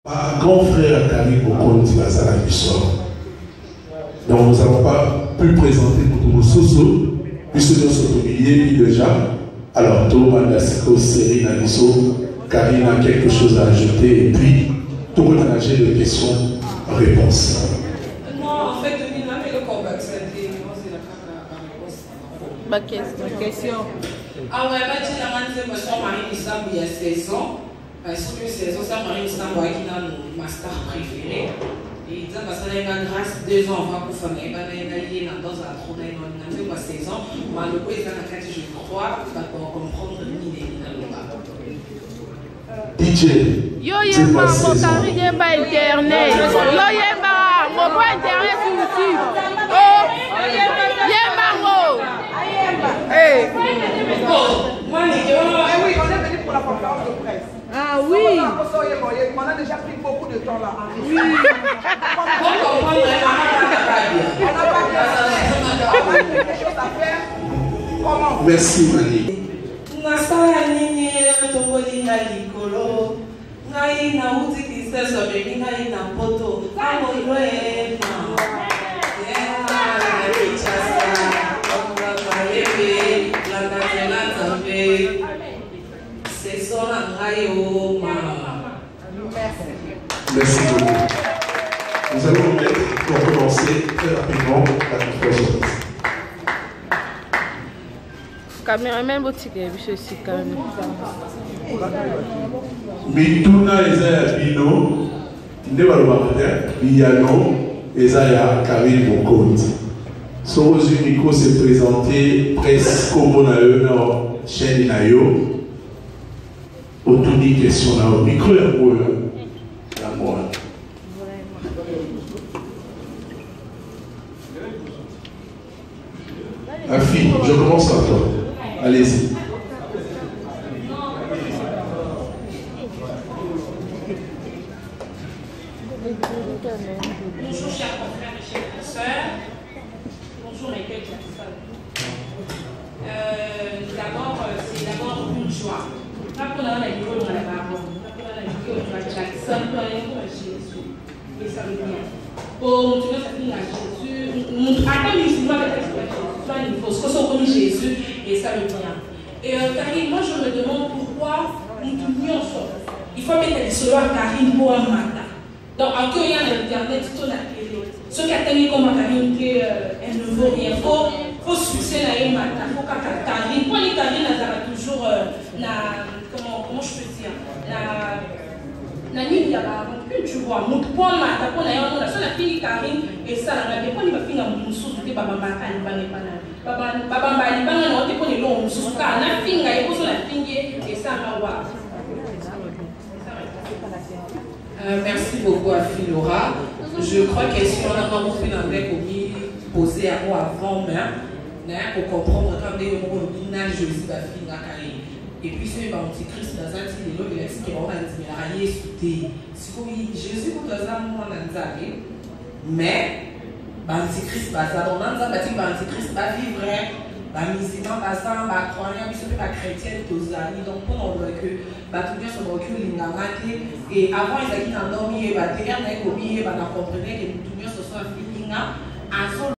Un grand frère Karine Mokonzi à la mission. Donc nous n'avons pas pu présenter pour nous Soso, puisque nous sommes oubliés déjà. Alors Thomas Nassiko, Céline Aliso, Karine a quelque chose à ajouter et puis tout le monde a de questions-réponses. Non, en fait, il a fait le combat, c'était ma question. Ah ouais, bah tu l'as dit, moi, son mari, il s'est il y a 16 ans. Parce que 16 ans, sa mari, il s'est qui a mon master préféré. Et il dit, parce qu'il a grâce 2 ans avant pour faire il a dans un trône, il a 16 ans. Mais le coup, il a je crois, pour comprendre l'idée dans le bas. DJ. Yo yemba mo kari yemba internet. Yo yemba mo po internet sur YouTube. Oh yemba mo. Eh. Moi, oui, on est venu pour la conférence de presse. Ah oui. On a déjà pris beaucoup de temps là. Oui. On a quelque chose à faire. Comment? Merci Mani. Nasala nini tongoli na likolo ngai na uti kiseso bebi ngai na poto amo iloe ma ya kichasa onga palebe la gazela tambe sesona ngai o ma. Merci beaucoup. Nous allons nous mettre pour commencer très rapidement la conférence. Cameraman boutique aussi quand même. Mituna Ezaya Bino, Ndebalobakata, Biyano, Ezaya Karine Mokonzi. Son unico s'est présenté presque comme on chaîne Nayo. Autour des questions là, micro est pour la moi. Afi, je commence par toi. Allez-y. Bonjour chers confrères et chers sœurs. Bonjour mes quelques personnes. D'abord, c'est d'abord une joie. Pas pour la vidéo, on a la parole. Pas pour la vidéo, on a Jackson, pour Jésus. Et ça veut dire. Pour montrer ça dit à Jésus. Attends, il va être soit il faut se comme Jésus et ça veut dire. Et Karine, moi je me demande pourquoi nous tournions sur. Il faut mettre des solos à Karine pour un matin. Donc, en il y a l'internet, tout la télé. Ceux qui attendent comme Karine, elle ne vaut rien. Il faut succès là, il faut que Karine. Pour les Karine, elle a toujours comment je peux dire la nuit, il y a tu vois, mon point matin, pour la seule fille Karine et ça, la vie, il va finir mon sous, tu vas m'abattre, merci beaucoup à Philora. Je crois qu'elle si on a vraiment fait l'anglais pour poser à moi avant même pour comprendre quand des mots binage je suis la fille Karine. Et puis c'est un petit Christ dans un petit vélo de l'ex qui va railler sauter. Si Jésus pour dans un moment mais Antichrist bazar on a bâti Antichrist va vivre musulman bazar ba croyant biso pe ba chrétien tozali donc pour on voit que ba tout bien son recul l'ingamate et avant ils a qui endormi et ba terre na ko bi ba na comprendre que tout bien ce soit feeling